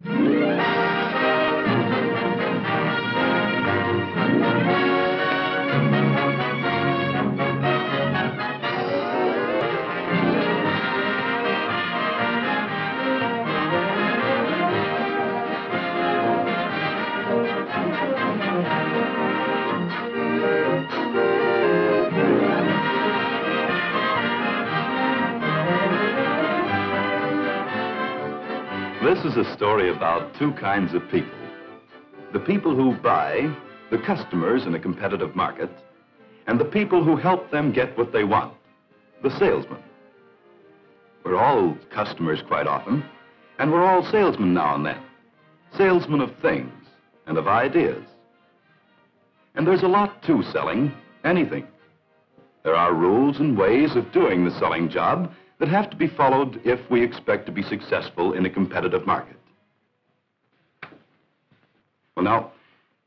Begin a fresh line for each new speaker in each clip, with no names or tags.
This is a story about two kinds of people. The people who buy, the customers in a competitive market, and the people who help them get what they want, the salesmen. We're all customers quite often, and we're all salesmen now and then. Salesmen of things and of ideas. And there's a lot to selling, anything. There are rules and ways of doing the selling job that have to be followed if we expect to be successful in a competitive market. Well, now,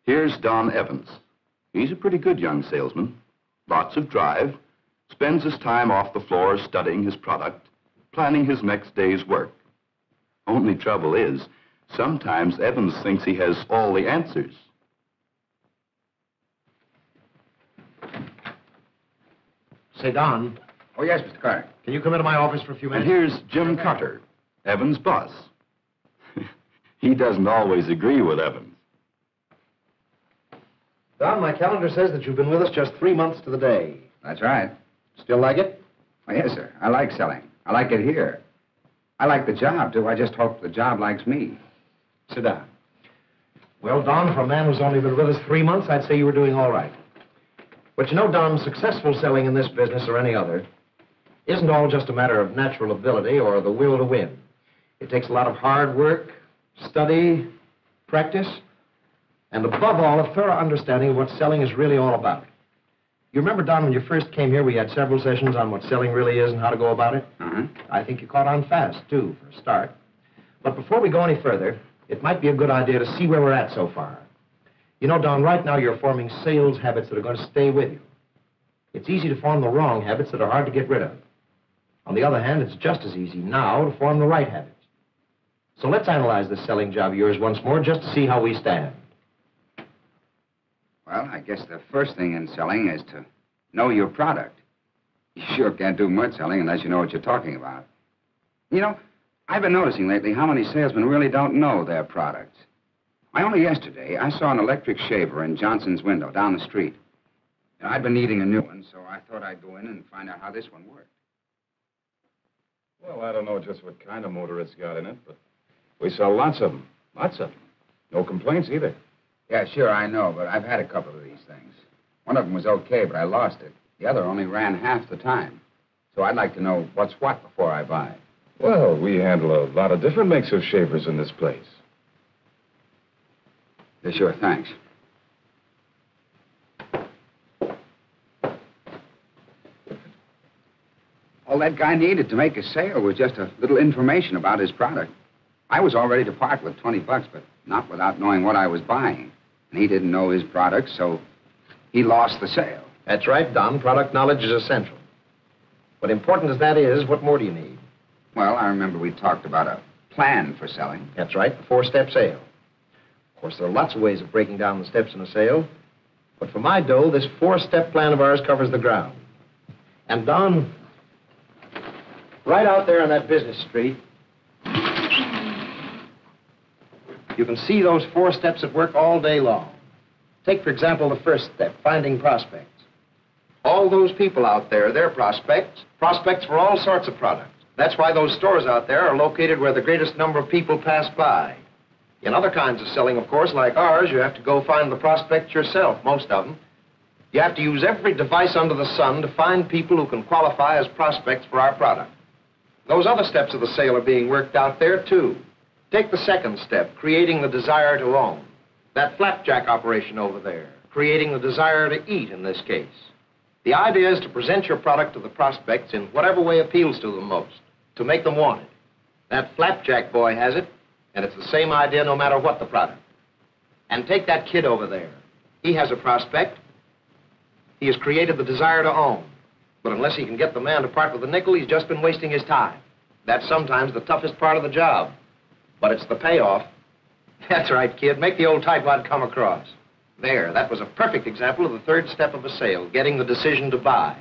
here's Don Evans. He's a pretty good young salesman, lots of drive, spends his time off the floor studying his product, planning his next day's work. Only trouble is, sometimes Evans thinks he has all the answers.
Say, Don.
Oh, yes, Mr. Carter.
Can you come into my office for a few minutes?
And here's Jim Carter, Evans' boss. He doesn't always agree with Evans.
Don, my calendar says that you've been with us just 3 months to the day.
That's right.
Still like it?
Oh, yes, sir. I like selling. I like it here. I like the job, too. I just hope the job likes me.
Sit down. Well, Don, for a man who's only been with us 3 months, I'd say you were doing all right. But you know, Don, successful selling in this business or any other isn't all just a matter of natural ability or the will to win. It takes a lot of hard work, study, practice, and above all, a thorough understanding of what selling is really all about. You remember, Don, when you first came here, we had several sessions on what selling really is and how to go about it?
Uh-huh.
I think you caught on fast, too, for a start. But before we go any further, it might be a good idea to see where we're at so far. You know, Don, right now you're forming sales habits that are going to stay with you. It's easy to form the wrong habits that are hard to get rid of. On the other hand, it's just as easy now to form the right habits. So let's analyze this selling job of yours once more just to see how we stand.
Well, I guess the first thing in selling is to know your product. You sure can't do much selling unless you know what you're talking about. You know, I've been noticing lately how many salesmen really don't know their products. Why, only yesterday, I saw an electric shaver in Johnson's window down the street. And I'd been needing a new one, so I thought I'd go in and find out how this one worked.
Well, I don't know just what kind of motor it's got in it, but we sell lots of them. Lots of them. No complaints either.
Yeah, sure, I know, but I've had a couple of these things. One of them was okay, but I lost it. The other only ran half the time. So I'd like to know what's what before I buy.
Well, we handle a lot of different makes of shavers in this place.
Yeah, sure, thanks. All that guy needed to make a sale was just a little information about his product. I was all ready to part with $20, but not without knowing what I was buying. And he didn't know his product, so he lost the sale.
That's right, Don. Product knowledge is essential. But important as that is, what more do you need?
Well, I remember we talked about a plan for selling.
That's right, the 4-step sale. Of course, there are lots of ways of breaking down the steps in a sale. But for my dough, this 4-step plan of ours covers the ground. And, Don, right out there on that business street, you can see those 4 steps at work all day long. Take, for example, the first step, finding prospects. All those people out there, they're prospects for all sorts of products. That's why those stores out there are located where the greatest number of people pass by. In other kinds of selling, of course, like ours, you have to go find the prospects yourself, most of them. You have to use every device under the sun to find people who can qualify as prospects for our product. Those other steps of the sale are being worked out there, too. Take the second step, creating the desire to own. That flapjack operation over there, creating the desire to eat in this case. The idea is to present your product to the prospects in whatever way appeals to them most, to make them want it. That flapjack boy has it, and it's the same idea no matter what the product. And take that kid over there. He has a prospect. He has created the desire to own. But unless he can get the man to part with a nickel, he's just been wasting his time. That's sometimes the toughest part of the job. But it's the payoff That's right, kid. Make the old tightwad come across. There, that was a perfect example of the third step of a sale, getting the decision to buy.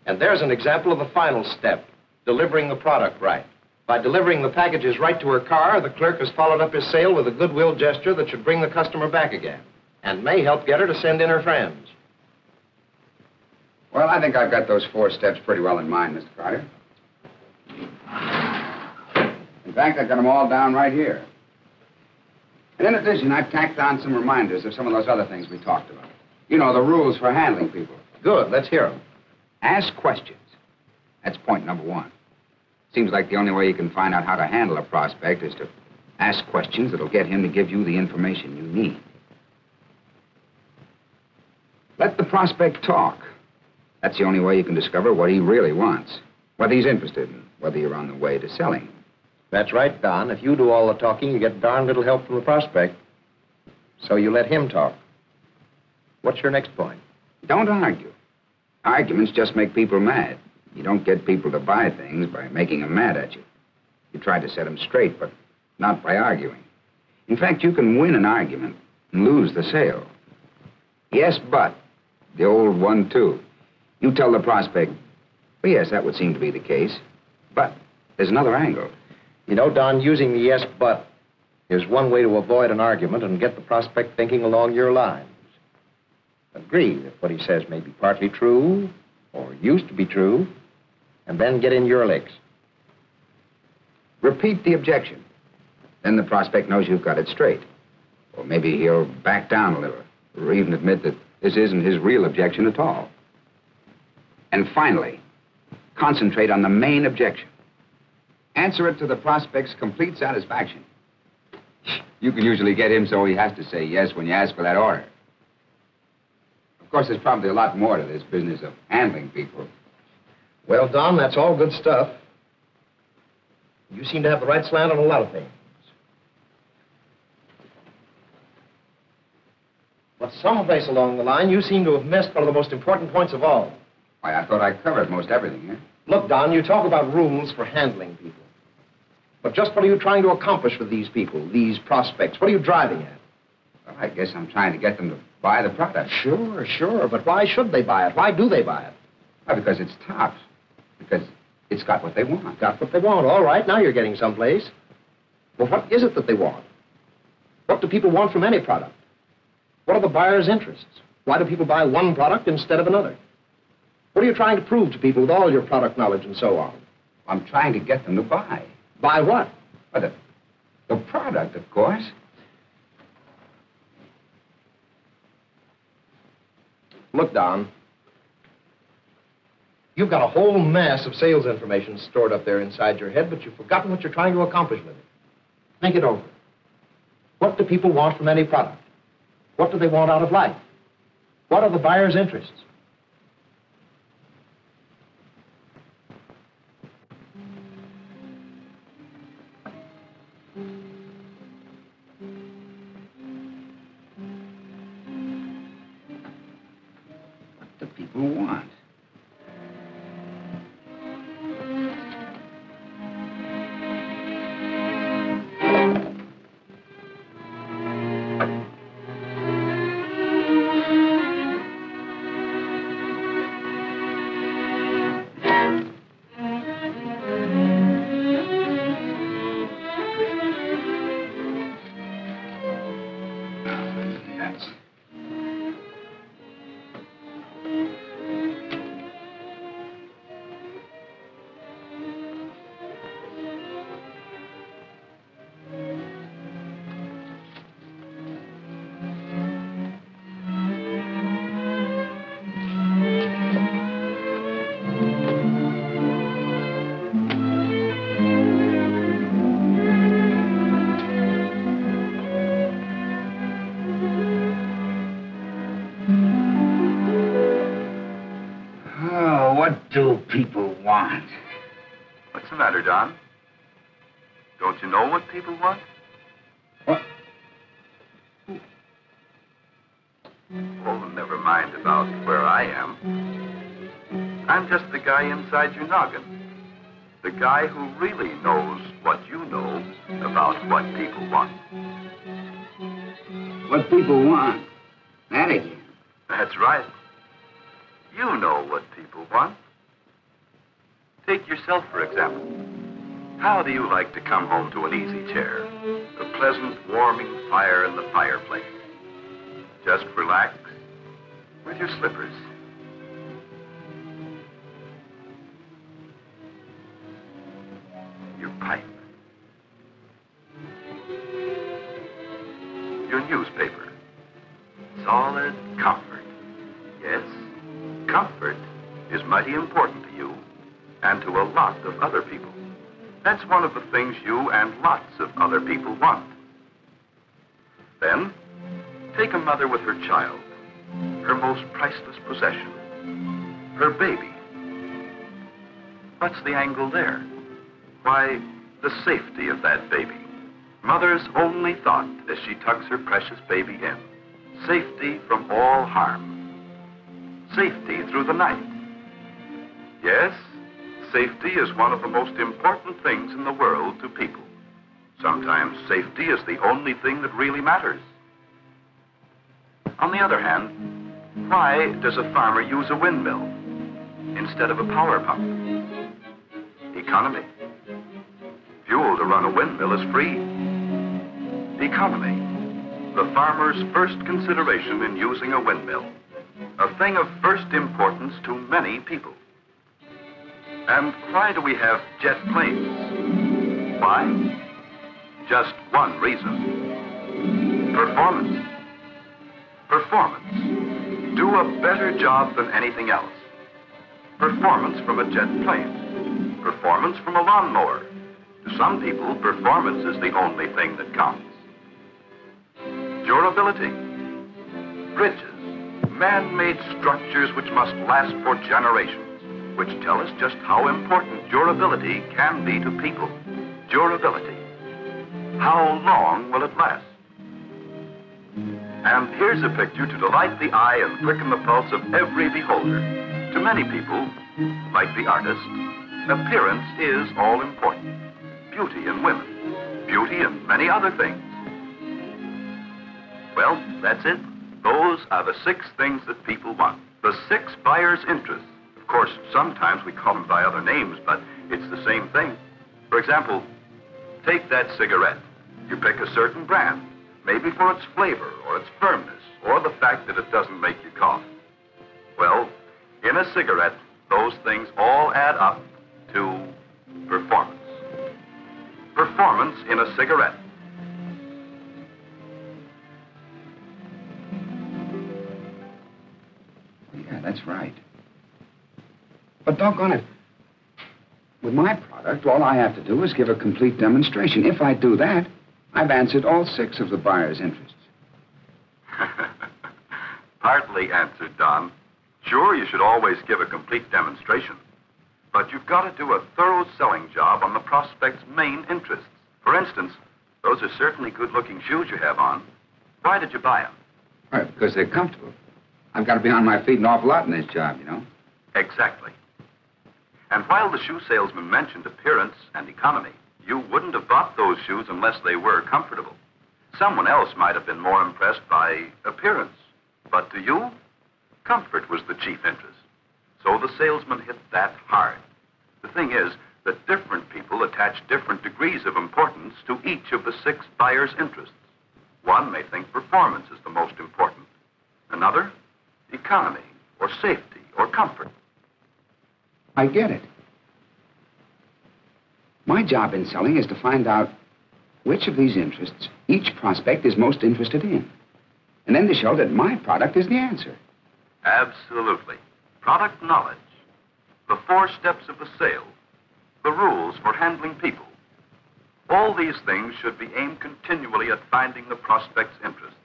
And there's an example of the final step, delivering the product right. By delivering the packages right to her car, the clerk has followed up his sale with a goodwill gesture that should bring the customer back again and may help get her to send in her friends.
Well, I think I've got those 4 steps pretty well in mind, Mr. Carter. In fact, I've got them all down right here. And in addition, I've tacked on some reminders of some of those other things we talked about. You know, the rules for handling people.
Good, let's hear them.
Ask questions. That's point number 1. Seems like the only way you can find out how to handle a prospect is to ask questions that'll get him to give you the information you need. Let the prospect talk. That's the only way you can discover what he really wants, what he's interested in, whether you're on the way to selling.
That's right, Don. If you do all the talking, you get darn little help from the prospect. So you let him talk. What's your next point?
Don't argue. Arguments just make people mad. You don't get people to buy things by making them mad at you. You try to set them straight, but not by arguing. In fact, you can win an argument and lose the sale. Yes, but, the old 1-2. You tell the prospect, well, yes, that would seem to be the case, but there's another angle.
You know, Don, using the yes, but is one way to avoid an argument and get the prospect thinking along your lines. Agree that what he says may be partly true or used to be true, and then get in your licks.
Repeat the objection. Then the prospect knows you've got it straight. Or maybe he'll back down a little, or even admit that this isn't his real objection at all. And finally, concentrate on the main objection. Answer it to the prospect's complete satisfaction. You can usually get him so he has to say yes when you ask for that order. Of course, there's probably a lot more to this business of handling people.
Well, Don, that's all good stuff. You seem to have the right slant on a lot of things. But someplace along the line, you seem to have missed one of the most important points of all.
Why, I thought I covered most everything here.
Look, Don, you talk about rules for handling people. But just what are you trying to accomplish with these people, these prospects? What are you driving at?
Well, I guess I'm trying to get them to buy the product.
Sure. But why should they buy it? Why do they buy it?
Well, because it's tops. Because it's got what they want.
Got what they want. All right, now you're getting someplace. Well, what is it that they want? What do people want from any product? What are the buyer's interests? Why do people buy one product instead of another? What are you trying to prove to people with all your product knowledge and so on?
I'm trying to get them to buy.
Buy what?
Well, the product, of course.
Look, Don. You've got a whole mass of sales information stored up there inside your head, but you've forgotten what you're trying to accomplish with it. Think it over. What do people want from any product? What do they want out of life? What are the buyer's interests?
What do people want? What do people want?
What's the matter, Don? Don't you know what people want?
What?
Oh, never mind about where I am. I'm just the guy inside your noggin. The guy who really knows what you know about what people want.
What people want. That again.
That's right. You know what people want. Take yourself, for example. How do you like to come home to an easy chair? A pleasant, warming fire in the fireplace. Just relax with your slippers. Your pipe. Your newspaper. Solid comfort. Yes, comfort is mighty important to you and to a lot of other people. That's one of the things you and lots of other people want. Then, take a mother with her child, her most priceless possession, her baby. What's the angle there? Why, the safety of that baby. Mother's only thought as she tucks her precious baby in. Safety from all harm. Safety through the night. Yes, safety is one of the most important things in the world to people. Sometimes safety is the only thing that really matters. On the other hand, why does a farmer use a windmill instead of a power pump? Economy. Fuel to run a windmill is free. Economy. The farmer's first consideration in using a windmill. A thing of first importance to many people. And why do we have jet planes? Why? Just one reason. Performance. Performance. Do a better job than anything else. Performance from a jet plane. Performance from a lawnmower. To some people, performance is the only thing that counts. Durability. Bridges. Man-made structures which must last for generations, which tell us just how important durability can be to people. Durability. How long will it last? And here's a picture to delight the eye and quicken the pulse of every beholder. To many people, like the artist, appearance is all important. Beauty in women, beauty in many other things. Well, that's it. Those are the 6 things that people want. The 6 buyer's interests. Of course, sometimes we call them by other names, but it's the same thing. For example, take that cigarette. You pick a certain brand, maybe for its flavor or its firmness or the fact that it doesn't make you cough. Well, in a cigarette, those things all add up to performance. Performance in a cigarette.
Yeah, that's right. But doggone it, with my product, all I have to do is give a complete demonstration. If I do that, I've answered all 6 of the buyer's interests.
Partly answered, Don. Sure, you should always give a complete demonstration. But you've got to do a thorough selling job on the prospect's main interests. For instance, those are certainly good-looking shoes you have on. Why did you buy them?
Right, because they're comfortable. I've got to be on my feet an awful lot in this job, you know.
Exactly. And while the shoe salesman mentioned appearance and economy, you wouldn't have bought those shoes unless they were comfortable. Someone else might have been more impressed by appearance. But to you, comfort was the chief interest. So the salesman hit that hard. The thing is that different people attach different degrees of importance to each of the 6 buyer's interests. One may think performance is the most important. Another, economy, or safety, or comfort.
I get it. My job in selling is to find out which of these interests each prospect is most interested in. And then to show that my product is the answer.
Absolutely. Product knowledge, the 4 steps of the sale, the rules for handling people. All these things should be aimed continually at finding the prospect's interests.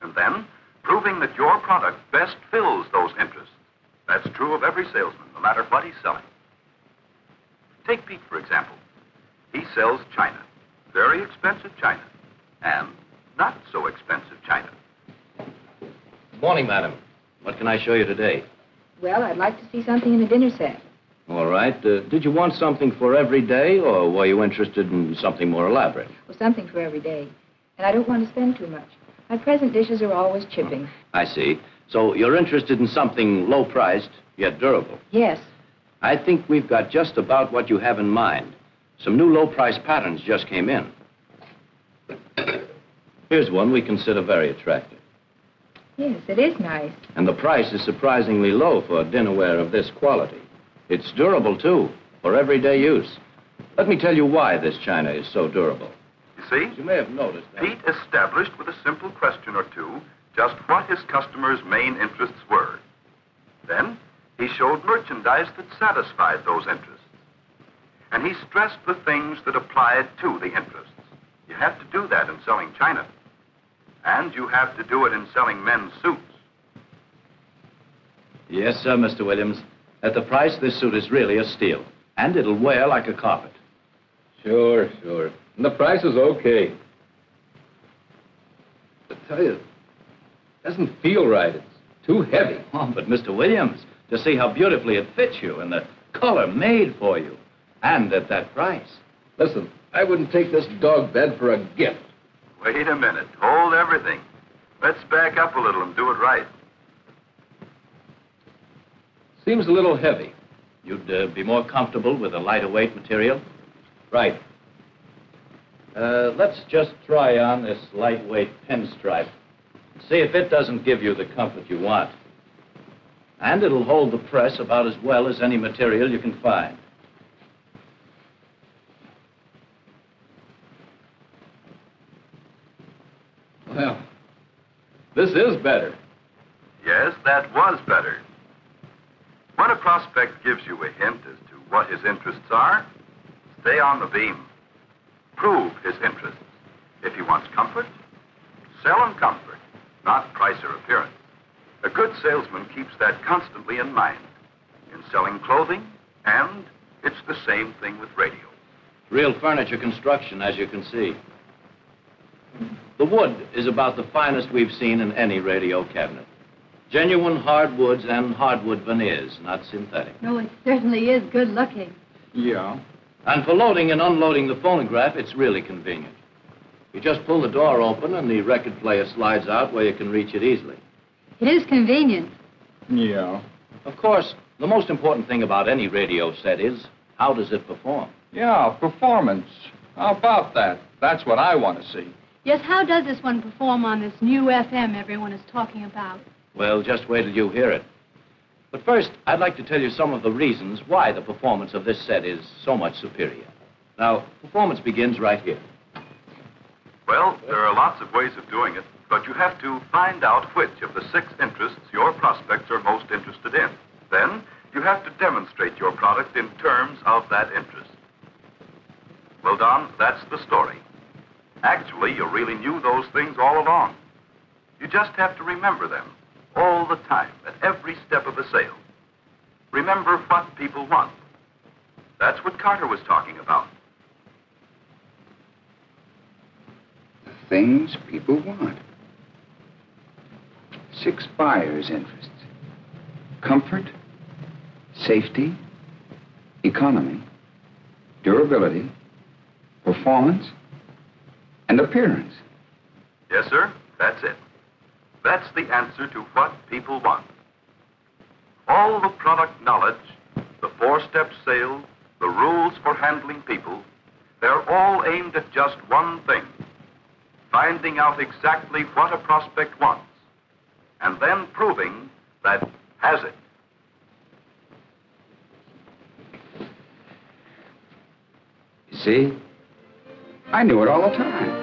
And then, proving that your product best fills those interests. That's true of every salesman, no matter what he's selling. Take Pete, for example. He sells china, very expensive china, and not so expensive china.
Good morning, madam. What can I show you today?
Well, I'd like to see something in a dinner set.
All right. Did you want something for every day, or were you interested in something more elaborate?
Well, something for every day. And I don't want to spend too much. My present dishes are always chipping.
I see. So you're interested in something low-priced, yet durable.
Yes.
I think we've got just about what you have in mind. Some new low-price patterns just came in. Here's one we consider very attractive.
Yes, it is nice.
And the price is surprisingly low for dinnerware of this quality. It's durable, too, for everyday use. Let me tell you why this china is so durable.
You see?
As you may have noticed...
Pete established with a simple question or two just what his customers' main interests were. Then he showed merchandise that satisfied those interests. And he stressed the things that applied to the interests. You have to do that in selling china. And you have to do it in selling men's suits.
Yes, sir, Mr. Williams. At the price, this suit is really a steal. And it'll wear like a carpet.
Sure. And the price is okay. I tell you, it doesn't feel right. It's too heavy.
Oh, but Mr. Williams, to see how beautifully it fits you and the color made for you. And at that price.
Listen, I wouldn't take this dog bed for a gift.
Wait a minute. Hold everything. Let's back up a little and do it right.
Seems a little heavy.
You'd be more comfortable with a lighter weight material? Right. Let's just try on this lightweight pinstripe. See if it doesn't give you the comfort you want. And it'll hold the press about as well as any material you can find.
Well, this is better.
Yes, that was better. When a prospect gives you a hint as to what his interests are, stay on the beam. Prove his interests. If he wants comfort, sell him comfort, not price or appearance. A good salesman keeps that constantly in mind in selling clothing, and it's the same thing with radio.
Real furniture construction, as you can see. The wood is about the finest we've seen in any radio cabinet. Genuine hardwoods and hardwood veneers, not synthetic.
No, it certainly is good looking.
Yeah.
And for loading and unloading the phonograph, it's really convenient. You just pull the door open and the record player slides out where you can reach it easily.
It is convenient.
Yeah.
Of course, the most important thing about any radio set is, how does it perform?
Yeah, performance. How about that? That's what I want to see.
Yes, how does this one perform on this new FM everyone is talking about?
Well, just wait till you hear it. But first, I'd like to tell you some of the reasons why the performance of this set is so much superior. Now, performance begins right here.
Well, there are lots of ways of doing it, but you have to find out which of the 6 interests your prospects are most interested in. Then, you have to demonstrate your product in terms of that interest. Well, Don, that's the story. Actually, you really knew those things all along. You just have to remember them all the time, at every step of the sale. Remember what people want. That's what Carter was talking about.
The things people want. 6 buyers' interests. Comfort, safety, economy, durability, performance, and appearance.
Yes, sir, that's it. That's the answer to what people want. All the product knowledge, the 4-step sale, the rules for handling people, they're all aimed at just one thing: finding out exactly what a prospect wants, and then proving that has it.
You see? I knew it all the time.